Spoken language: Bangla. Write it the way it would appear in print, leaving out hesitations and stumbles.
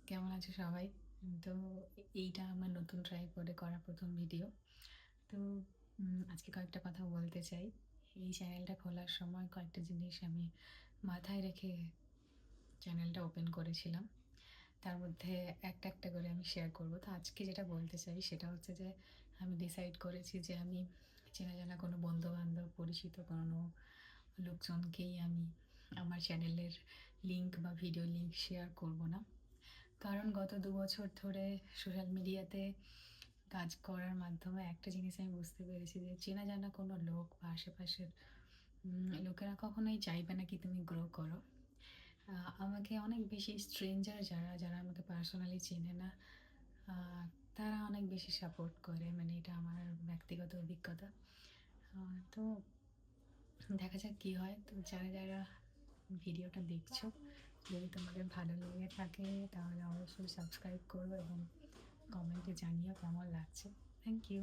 কেমন আছো সবাই? তো এইটা আমার নতুন ট্রাইপডে করা ১ম ভিডিও। তো আজকে কয়েকটা কথা বলতে চাই। এই চ্যানেলটা খোলার সময় কয়েকটা জিনিস আমি মাথায় রেখে চ্যানেলটা ওপেন করেছিলাম। তার মধ্যে একটা করে আমি শেয়ার করব। তো আজকে যেটা বলতে চাই সেটা হচ্ছে যে আমি ডিসাইড করেছি যে আমি চেনা জানা কোনো বন্ধু-বান্ধব, পরিচিত কোনো লোকজনকেই আমি আমার চ্যানেলের লিঙ্ক বা ভিডিও লিঙ্ক শেয়ার করব না। কারণ গত ২ বছর ধরে সোশ্যাল মিডিয়াতে কাজ করার মাধ্যমে একটা জিনিস আমি বুঝতে পেরেছি যে চেনা জানা কোনো লোক বা আশেপাশের লোকেরা কখনোই চাইবে না কি তুমি গ্রো করো। আ আমাকে অনেক বেশি স্ট্রেঞ্জার যারা আমাকে পার্সোনালি চেনে না, আ তারা অনেক বেশি সাপোর্ট করে। মানে এটা আমার ব্যক্তিগত অভিজ্ঞতা। আ তো দেখা যাক কি হয়। তো যারা ভিডিওটা দেখছো, যদি তোমাদের ভালো লেগে থাকে তাহলে অবশ্যই সাবস্ক্রাইব করো এবং কমেন্টে জানিও কেমন লাগছে। Thank you.